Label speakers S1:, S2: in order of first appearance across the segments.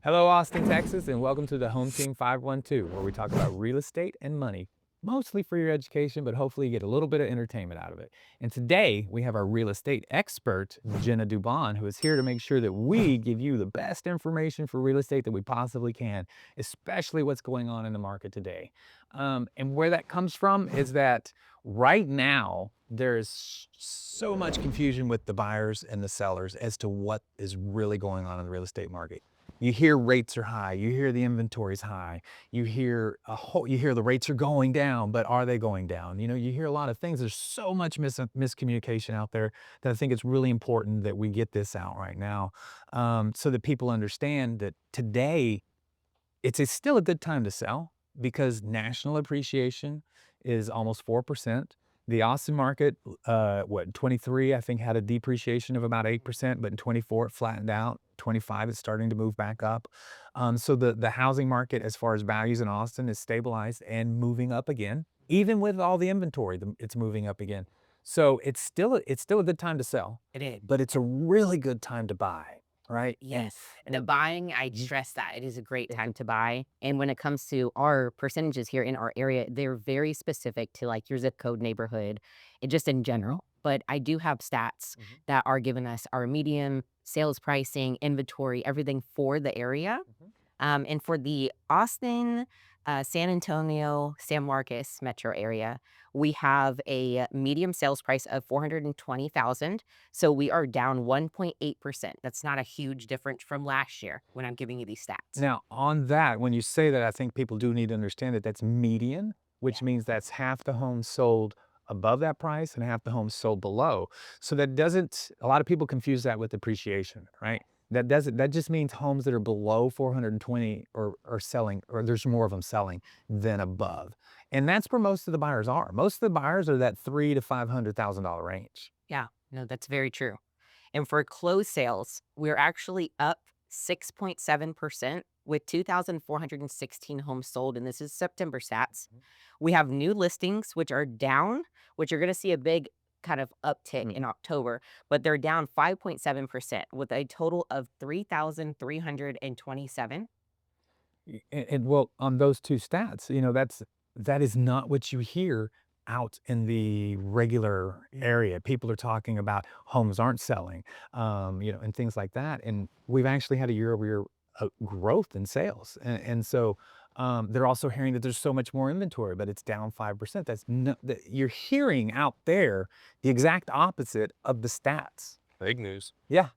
S1: Hello, Austin, Texas, and welcome to the Home Team 512, where we talk about real estate and money, mostly for your education, but hopefully you get a little bit of entertainment out of it. And today we have our real estate expert, Jenna Dubon, who is here to make sure that we give you the best information for real estate that we possibly can, especially what's going on in the market today. And where that comes from is that right now, there's so much confusion with the buyers and the sellers as to what is really going on in the real estate market. You hear rates are high, you hear the inventory's high, you hear the rates are going down, but are they going down? You know, you hear a lot of things. There's so much miscommunication out there that I think it's really important that we get this out right now, so that people understand that today it's still a good time to sell because national appreciation is almost 4%. The Austin market, 23, I think, had a depreciation of about 8%, but in 24 it flattened out. 25 is starting to move back up. So the housing market, as far as values in Austin, is stabilized and moving up again. Even with all the inventory, it's moving up again. So it's still a good time to sell,
S2: It is.
S1: but it's a really good time to buy, right?
S2: Yes. And the buying, I
S1: Mhm.
S2: stress that it is a great time to buy. And when it comes to our percentages here in our area, they're very specific to like your zip code neighborhood and just in general. But I do have stats
S1: Mhm.
S2: that are giving us our median sales pricing, inventory, everything for the area.
S1: Mhm.
S2: And for the Austin, San Antonio, San Marcos metro area, we have a medium sales price of 420,000. So we are down 1.8%. That's not a huge difference from last year when I'm giving you these stats.
S1: Now, on that, when you say that, I think people do need to understand that that's median,
S2: Yeah.
S1: which means that's half the homes sold above that price and half the homes sold below. So that doesn't, a lot of people confuse that with appreciation, right? That just means homes that are below 420 are selling, or there's more of them selling than above. And that's where most of the buyers are. Most of the buyers are that three to $500,000 range.
S2: Yeah. No, that's very true. And for closed sales, we're actually up 6.7% with 2,416 homes sold. And this is September stats. We have new listings, which are down, which you're going to see a big kind of uptick
S1: Mhm.
S2: in October, but they're down 5.7% with a total of 3,327.
S1: And well, on those two stats, that is not what you hear out in the regular area. People are talking about homes aren't selling, and things like that. And we've actually had a year-over-year growth in sales, and so they're also hearing that there's so much more inventory, but it's down 5%. That's no, that you're hearing out there the exact opposite of the stats.
S3: Fake news.
S1: Yeah.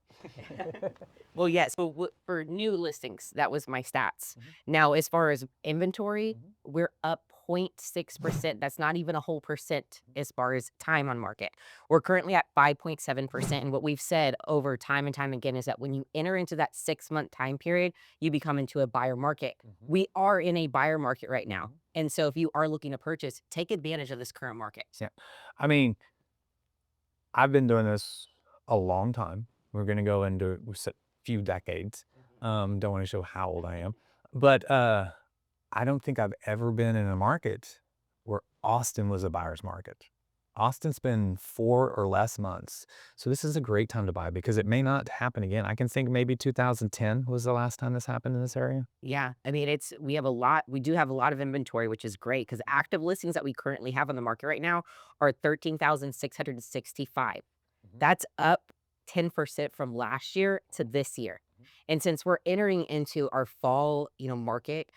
S2: Well, yes. So for new listings, that was my stats.
S1: Mhm.
S2: Now, as far as inventory,
S1: Mhm.
S2: we're up 0.6%. That's not even a whole percent as far as time on market. We're currently at 5.7%. And what we've said over time and time again is that when you enter into that 6-month time period, you become into a buyer market.
S1: Mhm.
S2: We are in a buyer market right now.
S1: Mhm.
S2: And so if you are looking to purchase, take advantage of this current market.
S1: Yeah. I mean, I've been doing this a long time. We're gonna go into a few decades. Don't wanna show how old I am, but, I don't think I've ever been in a market where Austin was a buyer's market. Austin's been 4 or less months, so this is a great time to buy because it may not happen again. I can think maybe 2010 was the last time this happened in this area.
S2: Yeah, I mean, we do have a lot of inventory, which is great because active listings that we currently have on the market right now are 13,665.
S1: Mhm.
S2: That's up 10% from last year to this year. And since we're entering into our fall, market,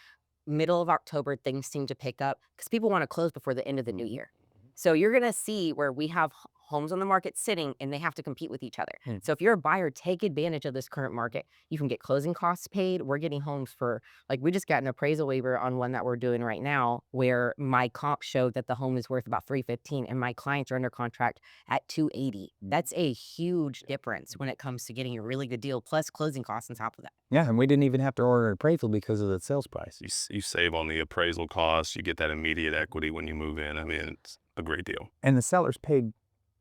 S2: middle of October, things seem to pick up because people want to close before the end of the new year. So you're going to see where we have homes on the market sitting and they have to compete with each other.
S1: Mhm.
S2: So if you're a buyer, take advantage of this current market. You can get closing costs paid. We're getting homes for like we just got an appraisal waiver on one that we're doing right now where my comp showed that the home is worth about 315 and my clients are under contract at 280. That's a huge difference when it comes to getting a really good deal plus closing costs on top of that.
S1: Yeah, and we didn't even have to order an appraisal because of the sales price.
S3: You save on the appraisal costs. You get that immediate equity when you move in. I mean, it's a great deal.
S1: And the sellers paid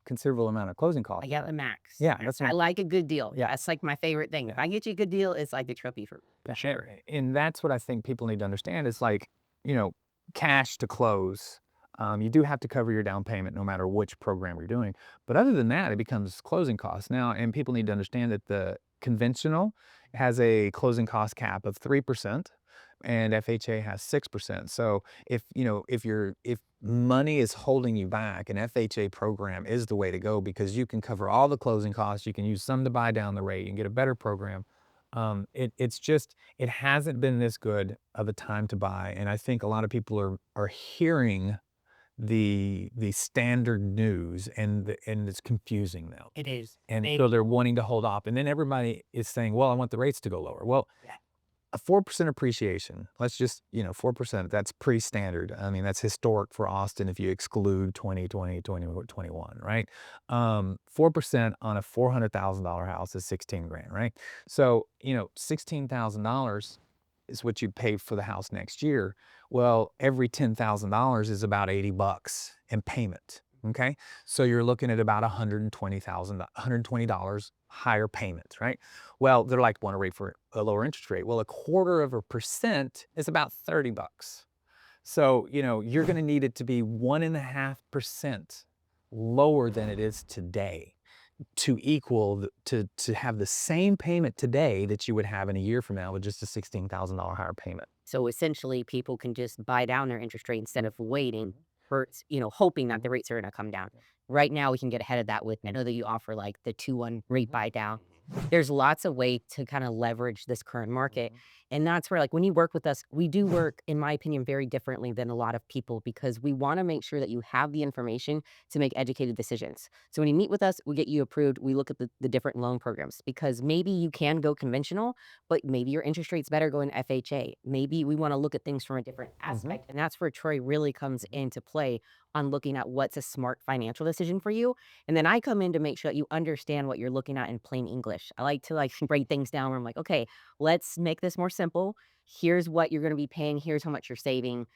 S1: considerable amount of closing
S2: I
S1: costs.
S2: got the max.
S1: Yeah, that's
S2: I
S1: what
S2: like a good deal.
S1: yeah.
S2: That's like my favorite thing. If I get you a good deal, it's like a trophy for sure.
S1: And that's what I think people need to understand is like, you know, cash to close. You do have to cover your down payment no matter which program you're doing. But other than that, it becomes closing costs now. And people need to understand that Conventional has a closing cost cap of 3% and FHA has 6%. So if money is holding you back, an FHA program is the way to go because you can cover all the closing costs. You can use some to buy down the rate and get a better program. It hasn't been this good of a time to buy, and I think a lot of people are hearing the standard news and it's confusing them.
S2: It is.
S1: And
S2: They
S1: so they're wanting to hold off. And then everybody is saying, well, I want the rates to go lower. Well,
S2: Yeah.
S1: a 4% appreciation, let's just, 4%, that's pretty standard. I mean, that's historic for Austin if you exclude 2020, 2021, right? 4% on a $400,000 house is 16 grand, right? So, $16,000 is what you pay for the house next year. Well, every $10,000 is about 80 bucks in payment. Okay. So you're looking at about $120 higher payments, right? Well, they're like, want to rate for a lower interest rate. Well, a quarter of a percent is about 30 bucks. So, you're going to need it to be 1.5% lower than it is today to equal to have the same payment today that you would have in a year from now with just a $16,000 higher payment.
S2: So essentially, people can just buy down their interest rate instead of waiting for, hoping that the rates are going to come down. Right now, we can get ahead of that with, I know that you offer like the 2-1 rate buy down. There's lots of way to kind of leverage this current market. And that's where, like, when you work with us, we do work, in my opinion, very differently than a lot of people because we want to make sure that you have the information to make educated decisions. So when you meet with us, we get you approved. We look at the different loan programs because maybe you can go conventional, but maybe your interest rate's better going FHA. Maybe we want to look at things from a different aspect. And that's where Troy really comes into play on looking at what's a smart financial decision for you. And then I come in to make sure that you understand what you're looking at in plain English. I like to like break things down where I'm like, okay, let's make this more simple. Here's what you're going to be paying. Here's how much you're saving.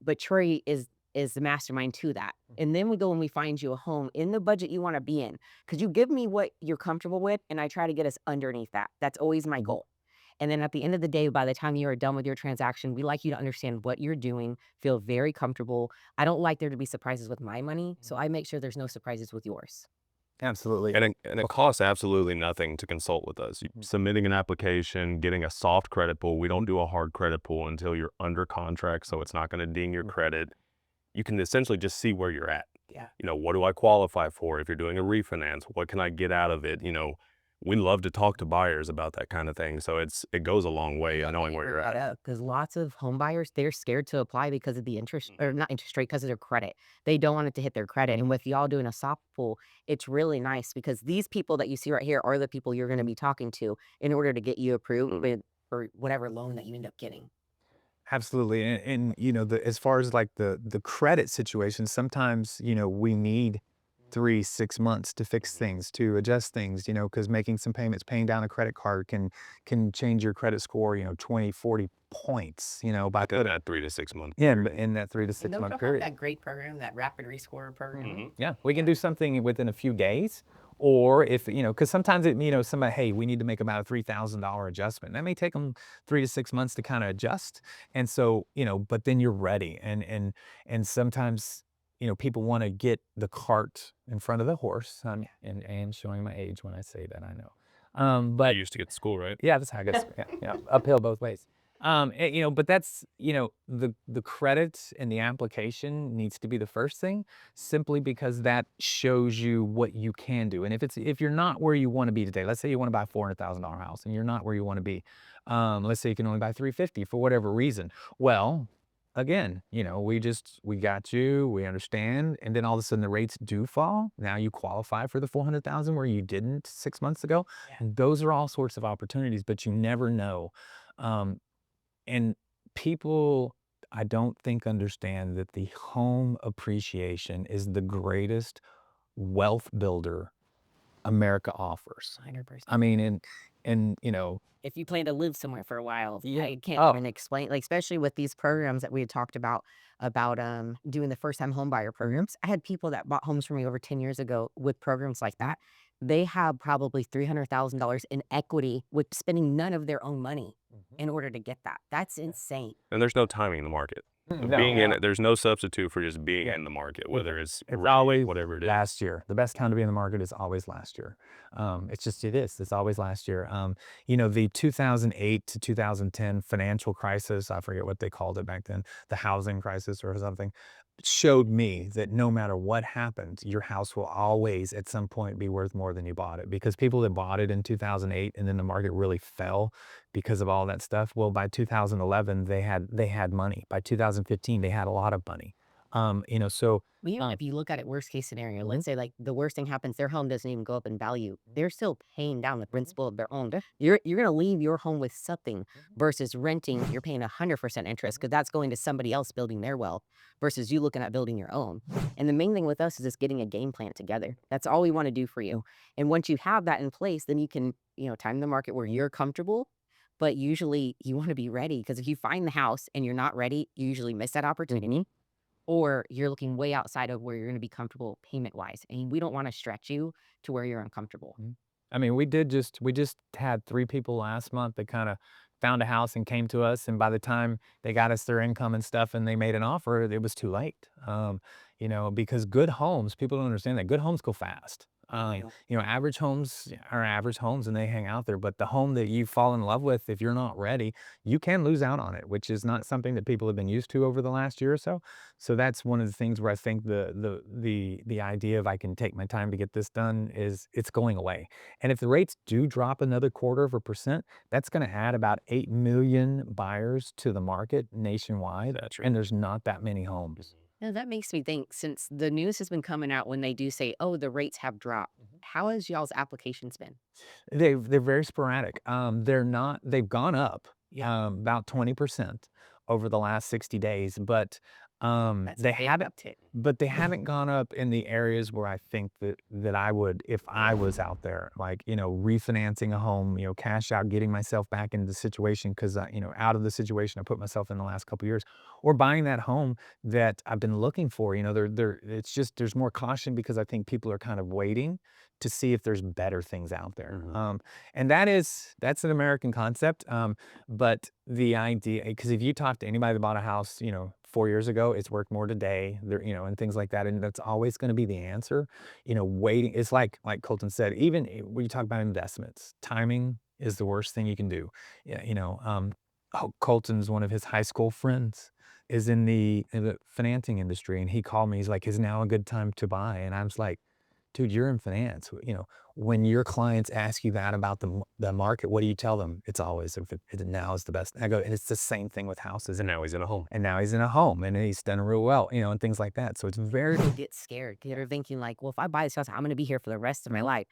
S2: But Troy is the mastermind to that. And then we go and we find you a home in the budget you want to be in. Because you give me what you're comfortable with, and I try to get us underneath that. That's always my goal. And then at the end of the day, by the time you are done with your transaction, we like you to understand what you're doing, feel very comfortable. I don't like there to be surprises with my money, so I make sure there's no surprises with yours.
S1: Absolutely.
S3: And it costs absolutely nothing to consult with us. Submitting an application, getting a soft credit pull. We don't do a hard credit pull until you're under contract, so it's not going to ding your credit. You can essentially just see where you're at.
S2: Yeah.
S3: What do I qualify for? If you're doing a refinance, what can I get out of it? We love to talk to buyers about that kind of thing. So it goes a long way knowing where you're at.
S2: Because lots of home buyers, they're scared to apply because of the interest, or not interest rate, because of their credit. They don't want it to hit their credit. And with y'all doing a soft pull, it's really nice because these people that you see right here are the people you're going to be talking to in order to get you approved for whatever loan that you end up getting.
S1: Absolutely. And as far as like the credit situation, sometimes, we need 3, 6 months to fix things, to adjust things, because making some payments, paying down a credit card can change your credit score, 20, 40 points, by
S3: Within that 3 to 6 month
S1: yeah,
S3: period.
S1: in that three to
S2: And
S1: six
S2: don't
S1: month
S2: you have
S1: period.
S2: that great program, that rapid rescore program?
S1: Yeah, we can do something within a few days. Or if, because sometimes somebody, hey, we need to make about a $3,000 adjustment. That may take them 3 to 6 months to kind of adjust. And so, but then you're ready. And sometimes, people want to get the cart in front of the horse. And showing my age when I say that, I know.
S3: You
S1: But
S3: used to get to school, right?
S1: yeah, that's how I guess. Yeah, yeah, uphill both ways. But that's the credit and the application needs to be the first thing, simply because that shows you what you can do. And if you're not where you want to be today, let's say you want to buy a $400,000 house and you're not where you want to be, let's say you can only buy 350 for whatever reason. Well, again, we got you, we understand, and then all of a sudden the rates do fall. Now you qualify for the 400,000 where you didn't 6 months ago. And those are all sorts of opportunities, but you never know. Um, and people, I don't think understand that the home appreciation is the greatest wealth builder America offers.
S2: 100%.
S1: I mean, and
S2: If you plan to live somewhere for a while,
S1: yeah.
S2: I can't
S1: Oh,
S2: even explain, like, especially with these programs that we had talked about, doing the first time home buyer programs. I had people that bought homes from me over 10 years ago with programs like that. They have probably $300,000 in equity with spending none of their own money in order to get that. That's insane.
S3: And there's no timing in the market. Being
S1: No.
S3: in it, there's no substitute for just being
S1: Yeah.
S3: in the market,
S1: Yeah.
S3: whether it's
S1: It's
S3: rate,
S1: always
S3: whatever it is.
S1: last year. The best time to be in the market is always last year. It's just it is. It's always last year. The 2008 to 2010 financial crisis, I forget what they called it back then, the housing crisis or something, showed me that no matter what happens, your house will always at some point be worth more than you bought it, because people that bought it in 2008 and then the market really fell because of all that stuff. Well, by 2011 they had money. By 2015 they had a lot of money. So
S2: If you look at it worst case scenario,
S1: Mhm.
S2: let's say like the worst thing happens, their home doesn't even go up in value. They're still paying down the
S1: Mhm.
S2: principal of their own. You're gonna leave your home with something
S1: Mhm.
S2: versus renting. You're paying 100% interest
S1: Mhm.
S2: because that's going to somebody else building their wealth versus you looking at building your own. And the main thing with us is just getting a game plan together. That's all we want to do for you. And once you have that in place, then you can time the market where you're comfortable. But usually you want to be ready because if you find the house and you're not ready, you usually miss that opportunity or you're looking way outside of where you're gonna be comfortable payment wise, and we don't wanna stretch you to where you're uncomfortable.
S1: Mhm. I mean, we just had 3 people last month that kinda found a house and came to us, and by the time they got us their income and stuff and they made an offer, it was too late. Because good homes, people don't understand that good homes go fast.
S2: Yeah.
S1: Average homes are average homes and they hang out there, but the home that you fall in love with, if you're not ready, you can lose out on it, which is not something that people have been used to over the last year or so. So that's one of the things where I think the idea of I can take my time to get this done is it's going away. And if the rates do drop another 1/4%, that's gonna add about 8 million buyers to the market nationwide,
S3: That's right.
S1: and there's not that many homes.
S2: Now that makes me think, since the news has been coming out when they do say, "Oh, the rates have dropped,"
S1: Mhm.
S2: how has y'all's applications been?
S1: They're very sporadic. They've gone up,
S2: Yeah,
S1: about 20% over the last 60 days,
S2: that's a big uptick.
S1: but they haven't gone up in the areas where I think that I would if I was out there, like, refinancing a home, cash out, getting myself back into the situation because out of the situation I put myself in the last couple years, or buying that home that I've been looking for. It's just there's more caution because I think people are kind of waiting to see if there's better things out there.
S3: Mhm.
S1: And that's an American concept. But the idea, because if you talk to anybody that bought a house, 4 years ago, it's worth more today, and things like that. And that's always going to be the answer. Waiting. It's like Colton said, even when you talk about investments, timing is the worst thing you can do. Yeah, Colton's one of his high school friends is in the financing industry, and he called me. He's like, "Is now a good time to buy?" And I was like, dude, you're in finance. When your clients ask you that about the market, what do you tell them? It's always if now is the best. I go, and it's the same thing with houses.
S3: And
S1: And
S3: now he's in a home.
S1: and now he's in a home and he's done real well, and things like that. So it's very
S2: People get scared. They're thinking like, "Well, if I buy this house, I'm gonna be here for the rest of my
S1: Mhm.
S2: life."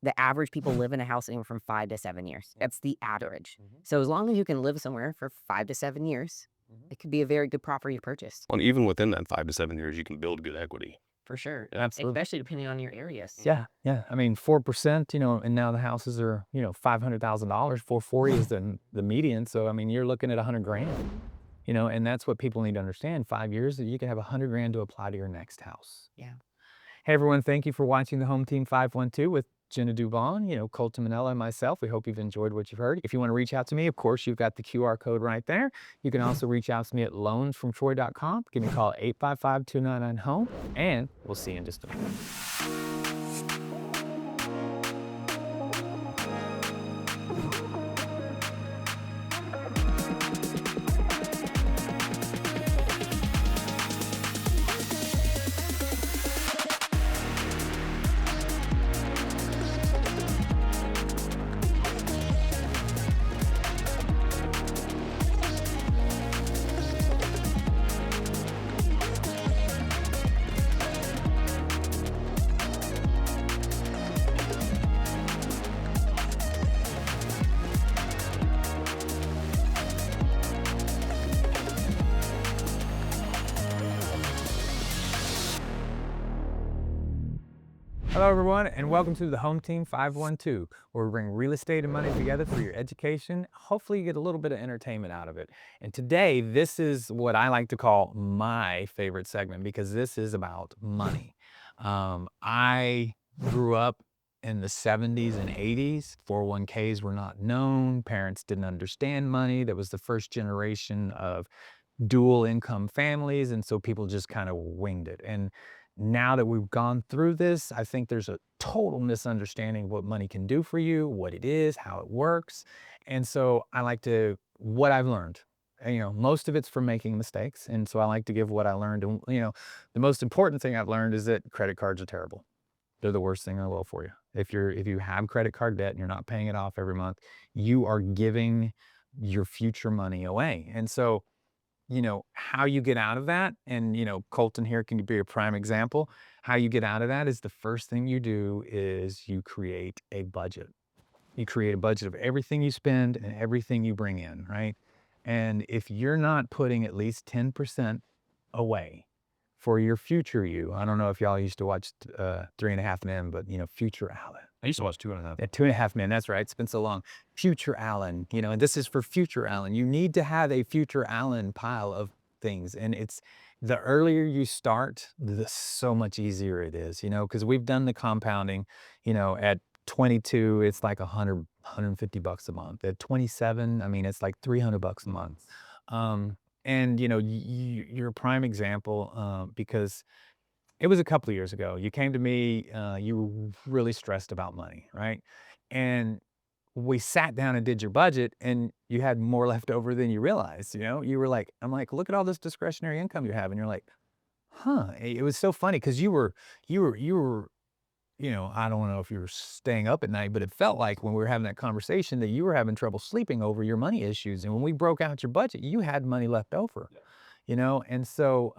S2: The average people live in a house anywhere from 5 to 7 years. That's the average.
S1: Mhm.
S2: So as long as you can live somewhere for 5 to 7 years,
S1: Mhm.
S2: it could be a very good property to purchase.
S3: And even within that 5 to 7 years, you can build good equity.
S2: For sure,
S3: Yeah.
S1: Absolutely.
S2: especially depending on your areas.
S1: Yeah, yeah. I mean, 4%, and now the houses are, $500,000. 440 is the median. So I mean, you're looking at 100 grand. And that's what people need to understand. 5 years, you can have 100 grand to apply to your next house.
S2: Yeah.
S1: Hey everyone, thank you for watching the Home Team 512 with Jenna Dubon, Colton Manella and myself. We hope you've enjoyed what you've heard. If you want to reach out to me, of course, you've got the QR code right there. You can also reach out to me at loansfromtroy.com. Give me a call at 855-299-HOME, and we'll see you in just a minute. Hello, everyone, and welcome to the Home Team 512, where we bring real estate and money together for your education. Hopefully, you get a little bit of entertainment out of it. And today, this is what I like to call my favorite segment because this is about money. I grew up in the 70s and 80s. 401ks were not known. Parents didn't understand money. That was the first generation of dual income families, and so people just kind of winged it. And now that we've gone through this, I think there's a total misunderstanding of what money can do for you, what it is, how it works. And so I like to what I've learned. And, most of it's from making mistakes, and so I like to give what I learned. And the most important thing I've learned is that credit cards are terrible. They're the worst thing in the world for you. If you have credit card debt and you're not paying it off every month, you are giving your future money away. And so how you get out of that, and, Colton here can be a prime example. How you get out of that is the first thing you do is you create a budget. You create a budget of everything you spend and everything you bring in, right? And if you're not putting at least 10% away for your future you, I don't know if y'all used to watch 3.5 Men, but Future Alan.
S3: I used to watch 2.5.
S1: Yeah, 2.5 Men, that's right, it's been so long. Future Alan, and this is for future Alan. You need to have a future Alan pile of things, and it's the earlier you start, the so much easier it is, because we've done the compounding, at 22, it's like 150 bucks a month. At 27, I mean, it's like 300 bucks a month. And you're a prime example, because it was a couple of years ago. You came to me, you were really stressed about money, right? And we sat down and did your budget, and you had more left over than you realized. You were like, I'm like, look at all this discretionary income you have. And you're like, huh. It was so funny because you were, I don't know if you were staying up at night, but it felt like when we were having that conversation that you were having trouble sleeping over your money issues. And when we broke out your budget, you had money left over. And so,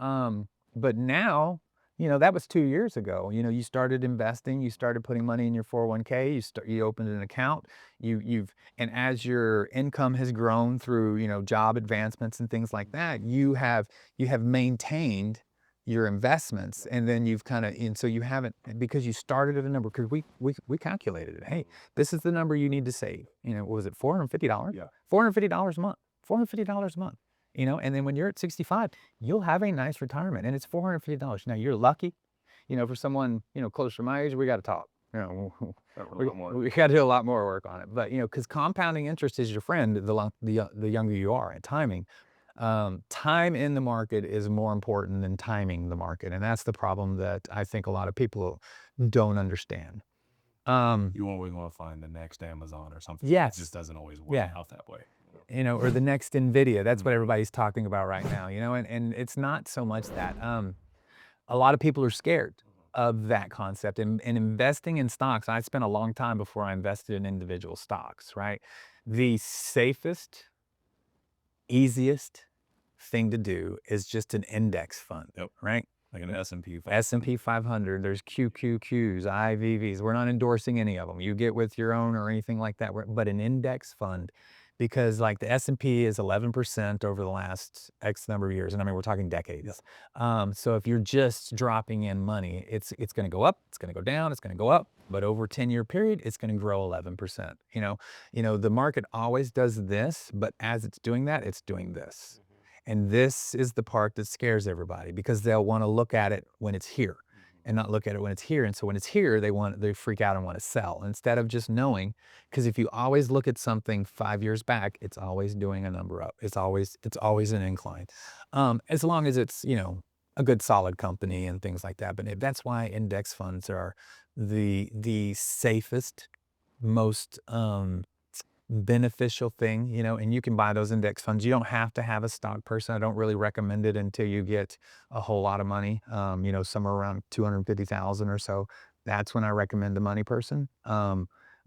S1: but now, that was 2 years ago. You started investing, you started putting money in your 401k, you opened an account, and as your income has grown through, job advancements and things like that, you have maintained your investments, and then and so you haven't, because you started at a number, because we calculated it. Hey, this is the number you need to save. What was it, $450?
S3: Yeah.
S1: $450 a month. $450 a month. And then when you're at 65, you'll have a nice retirement, and it's $450. Now you're lucky, for someone, closer to my age, we got to talk. We got to do a lot more work on it. But, because compounding interest is your friend, the younger you are, and timing. Time in the market is more important than timing the market. And that's the problem that I think a lot of people don't understand.
S3: You always want to find the next Amazon or something.
S1: Yes.
S3: It just doesn't always work
S1: Yeah.
S3: out that way.
S1: Or the next NVIDIA. That's what everybody's talking about right now, and it's not so much that. A lot of people are scared of that concept, and investing in stocks. I spent a long time before I invested in individual stocks, right? The safest, easiest thing to do is just an index fund,
S3: Yep.
S1: right?
S3: Like an S&P 500.
S1: S&P 500, there's QQQs, IVVs. We're not endorsing any of them. You get with your own or anything like that, but an index fund, because like the S&P is 11% over the last X number of years. And I mean, we're talking decades. So if you're just dropping in money, it's going to go up, it's going to go down, it's going to go up, but over a 10-year period, it's going to grow 11%. The market always does this, but as it's doing that, it's doing this. And this is the part that scares everybody, because they'll want to look at it when it's here and not look at it when it's here. And so when it's here, they freak out and want to sell instead of just knowing. Because if you always look at something 5 years back, it's always doing a number up. It's always an incline, as long as it's a good solid company and things like that. But that's why index funds are the safest, most beneficial thing, and you can buy those index funds. You don't have to have a stock person. I don't really recommend it until you get a whole lot of money, somewhere around 250,000 or so. That's when I recommend the money person,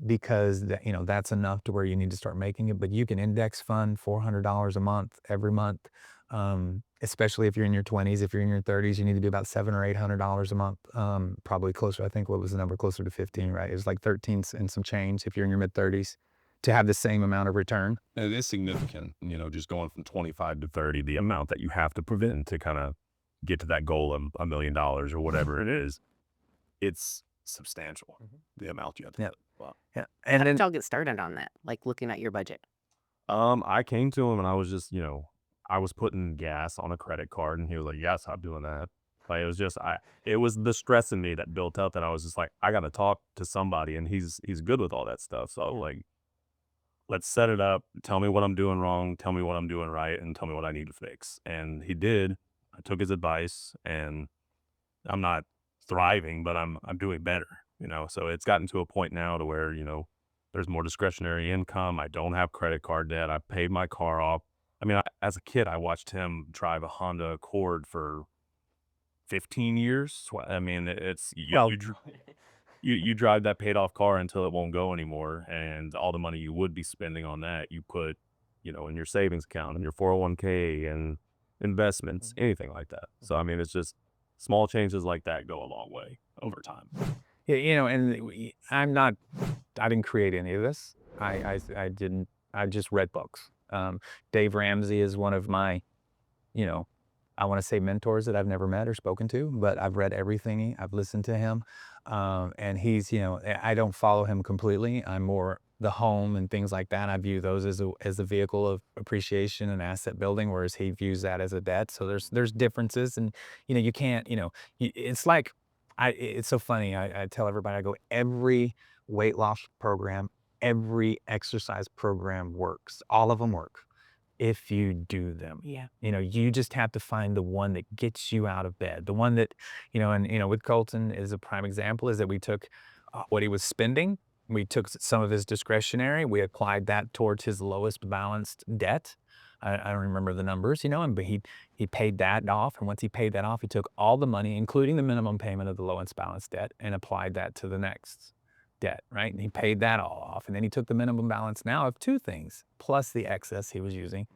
S1: because that's enough to where you need to start making it. But you can index fund $400 a month every month, especially if you're in your 20s. If you're in your 30s, you need to be about $700 or $800 a month, probably closer. I think what was the number, closer to 15, right? It was like 13 and some change if you're in your mid 30s, to have the same amount of return.
S3: It is significant, just going from 25 to 30, the amount that you have to prevent to kind of get to that goal of $1 million or whatever it is. It's substantial, the amount you have to.
S1: Yeah.
S3: Wow.
S1: Yeah.
S2: How
S1: And
S2: did
S1: then
S2: y'all get started on that? Like looking at your budget?
S3: I came to him and I was just, I was putting gas on a credit card and he was like, yeah, stop doing that. Like, it was just, it was the stress in me that built up that I was just like, I got to talk to somebody, and he's good with all that stuff. So I was like, let's set it up. Tell me what I'm doing wrong. Tell me what I'm doing right, and tell me what I need to fix. And he did. I took his advice, and I'm not thriving, but I'm doing better. So it's gotten to a point now to where there's more discretionary income. I don't have credit card debt. I paid my car off. I mean, as a kid, I watched him drive a Honda Accord for 15 years. I mean, it's
S1: Well,
S3: you drive that paid off car until it won't go anymore, and all the money you would be spending on that, you put, in your savings account, in your 401k, and investments, anything like that. So, I mean, it's just small changes like that go a long way over time.
S1: yeah, and I didn't create any of this. I didn't. I just read books. Dave Ramsey is one of my, you know, I want to say mentors that I've never met or spoken to, but I've read everything. I've listened to him, and he's, I don't follow him completely. I'm more the home and things like that. I view those as a vehicle of appreciation and asset building, whereas he views that as a debt. So there's differences, and you can't, it's like it's so funny. I tell everybody, I go, every weight loss program, every exercise program works. All of them work if you do them.
S2: Yeah.
S1: You just have to find the one that gets you out of bed. The one that, and with Colton is a prime example, is that we took what he was spending, we took some of his discretionary, we applied that towards his lowest balanced debt. I don't remember the numbers, but he paid that off. And once he paid that off, he took all the money, including the minimum payment of the lowest balanced debt, and applied that to the next debt, right? And he paid that all off. And then he took the minimum balance now of two things, plus the excess he was using,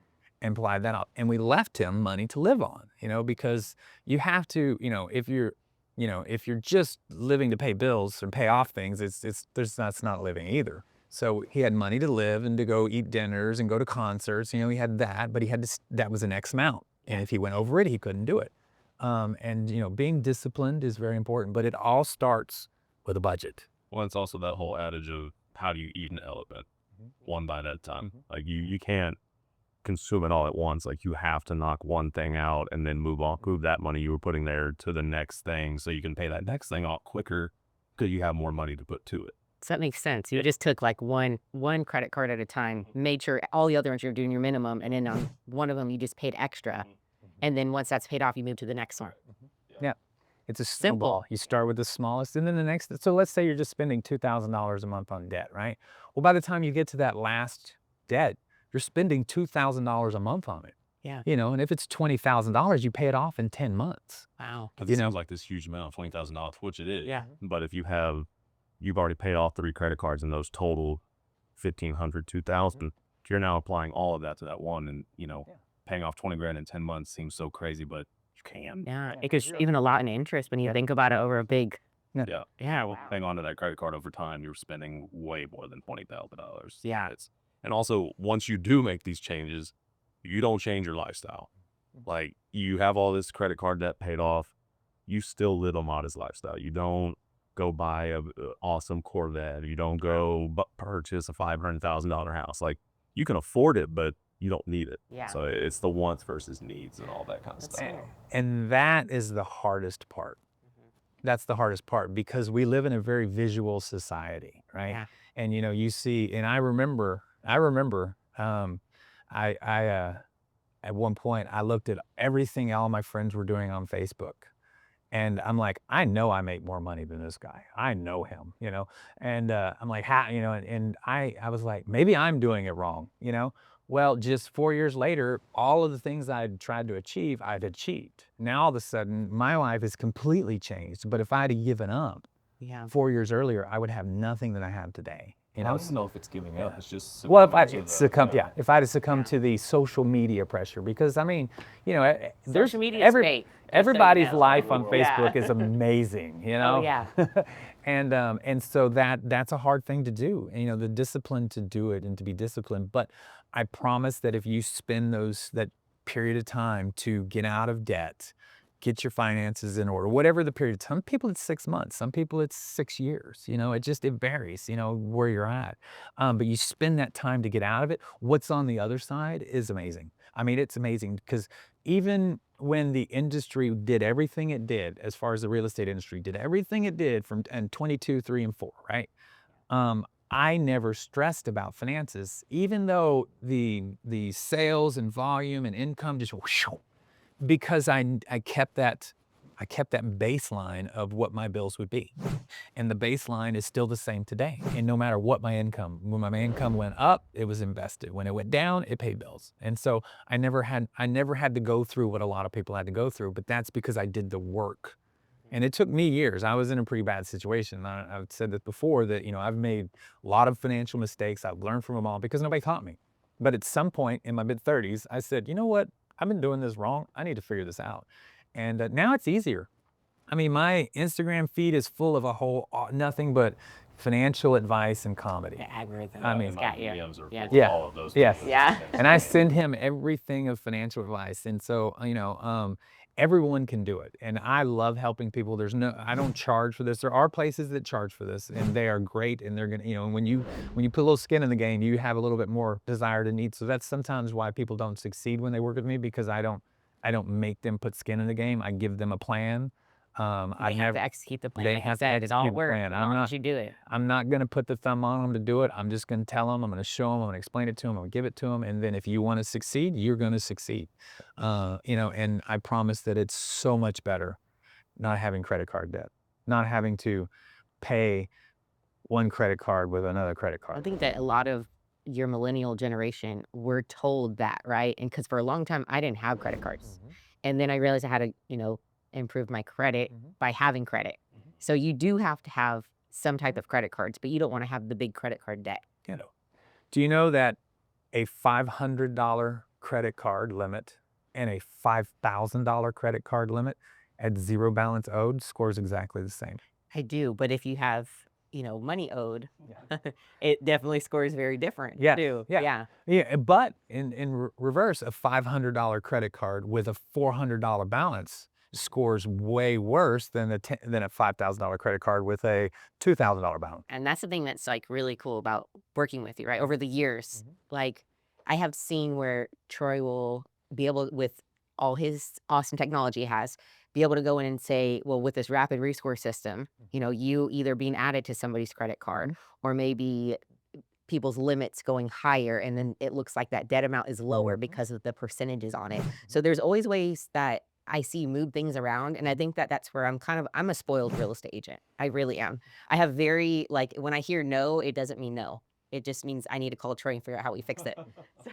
S1: and applied that off. And we left him money to live on, because you have to, if you're just living to pay bills or pay off things, that's not living either. So he had money to live and to go eat dinners and go to concerts. He had that, but that was an X amount. And if he went over it, he couldn't do it. And being disciplined is very important, but it all starts with a budget.
S3: Well, it's also that whole adage of how do you eat an elephant, one bite at a time.
S1: Mhm.
S3: Like you can't consume it all at once. Like you have to knock one thing out and then move that money you were putting there to the next thing, so you can pay that next thing off quicker because you have more money to put to it.
S2: So that makes sense. You just took like one credit card at a time, made sure all the other ones you're doing your minimum, and then on one of them you just paid extra. And then once that's paid off, you move to the next one.
S1: Yeah. It's a
S2: Simple.
S1: snowball. You start with the smallest, and then the next. So let's say you're just spending $2,000 a month on debt, right? Well, by the time you get to that last debt, you're spending $2,000 a month on it.
S2: Yeah.
S1: And if it's $20,000, you pay it off in 10 months.
S2: Wow.
S3: But it sounds like this huge amount, $20,000, which it is.
S2: Yeah.
S3: But if you've already paid off 3 credit cards and those total 1,500, 2,000, you're now applying all of that to that one, and paying off 20 grand in 10 months seems so crazy, but you can.
S2: Yeah. It could even a lot in interest when you think about it over a big.
S3: Yeah.
S2: Yeah. Well,
S3: Hang on to that credit card over time, you're spending way more than $20,000.
S2: Yeah.
S3: And also, once you do make these changes, you don't change your lifestyle. Like, you have all this credit card debt paid off, you still live a modest lifestyle. You don't go buy a awesome Corvette. You don't go purchase a $500,000 house. Like, you can afford it, but you don't need it.
S2: Yeah.
S3: So it's the wants versus needs and all that kind of stuff.
S1: And that is the hardest part. That's the hardest part, because we live in a very visual society, right?
S2: Yeah.
S1: And you see, and I remember, I at one point I looked at everything all my friends were doing on Facebook, and I'm like, I know I make more money than this guy. I know him, and I'm like, how, and I was like, maybe I'm doing it wrong, Well, just 4 years later, all of the things I'd tried to achieve, I'd achieved. Now all of a sudden, my life is completely changed. But if I'd have given up
S2: Yeah.
S1: 4 years earlier, I would have nothing that I have today.
S3: I don't know if it's giving up. It's just
S1: Well, if I
S3: succumbing to the-
S1: succumbed, yeah, if I'd have succumbed to the social media pressure, because I mean, there's
S2: Social media is great, just so you
S1: everybody's
S2: know.
S1: life on
S2: Yeah.
S1: Facebook is amazing,
S2: Oh, yeah.
S1: and so that's a hard thing to do, and the discipline to do it and to be disciplined. But I promise that if you spend that period of time to get out of debt, get your finances in order, whatever the period. Some people it's 6 months, some people it's 6 years. It varies. Where you're at. But you spend that time to get out of it. What's on the other side is amazing. I mean, it's amazing, because even when the industry did everything it did, as far as the real estate industry did everything it did from and 22, 3, and 4, right? I never stressed about finances, even though the sales and volume and income just whoosh, because I kept that baseline of what my bills would be. And the baseline is still the same today. And no matter what my income, when my income went up, it was invested. When it went down, it paid bills. And so I never had to go through what a lot of people had to go through, but that's because I did the work. And it took me years. I was in a pretty bad situation. I've said this before that, I've made a lot of financial mistakes. I've learned from them all because nobody taught me. But at some point in my mid 30s, I said, you know what? I've been doing this wrong. I need to figure this out. And now it's easier. I mean, my Instagram feed is full of nothing but financial advice and comedy.
S2: The algorithm.
S1: I mean,
S3: And my
S2: got you.
S3: DMs are
S2: Yeah.
S3: full of all of those
S1: Yes.
S3: things.
S2: Yeah.
S1: And I send him everything of financial advice. And so, everyone can do it. And I love helping people. I don't charge for this. There are places that charge for this and they are great. And they're going to, and when you put a little skin in the game, you have a little bit more desire to need. So that's sometimes why people don't succeed when they work with me, because I don't make them put skin in the game. I give them a plan.
S2: They have to execute the plan.
S1: They
S2: Like you
S1: have to
S2: said, it all
S1: execute the
S2: works
S1: plan.
S2: as long as you do it.
S1: I'm not going to put the thumb on them to do it. I'm just going to tell them, I'm going to show them, I'm going to explain it to them, I'm going to give it to them. And then if you want to succeed, you're going to succeed. And I promise that it's so much better not having credit card debt, not having to pay one credit card with another credit
S2: I
S1: card.
S2: think that a lot of your millennial generation were told that, right? And because for a long time, I didn't have credit cards. And then I realized I had to, improve my credit by having credit. So you do have to have some type of credit cards, but you don't want to have the big credit card debt.
S1: Do you know that a $500 credit card limit and a $5,000 credit card limit at zero balance owed scores exactly the same?
S2: I do, but if you have, money owed, it definitely scores very different too.
S1: Yeah. But in reverse, a $500 credit card with a $400 balance scores way worse than a $5,000 credit card with a $2,000 balance.
S2: And that's the thing that's like really cool about working with you, right? Over the years, like I have seen where Troy will be able, with all his awesome technology he has, be able to go in and say, well, with this rapid rescore system, you either being added to somebody's credit card or maybe people's limits going higher, and then it looks like that debt amount is lower because of the percentages on it. So there's always ways that I see you move things around, and I think that that's where I'm a spoiled real estate agent. I really am. I have very, like, when I hear no, it doesn't mean no. It just means I need to call Troy and figure out how we fix it.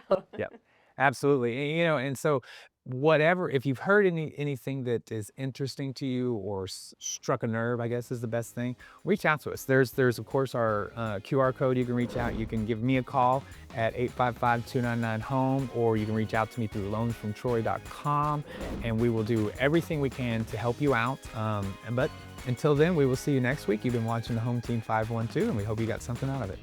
S2: So
S1: Yep, absolutely. And so whatever, if you've heard anything that is interesting to you or struck a nerve, I guess is the best thing, reach out to us. There's of course our QR code. You can reach out. You can give me a call at 855-299-HOME, or you can reach out to me through loansfromtroy.com, and we will do everything we can to help you out. But until then, we will see you next week. You've been watching the Home Team 512, and we hope you got something out of it.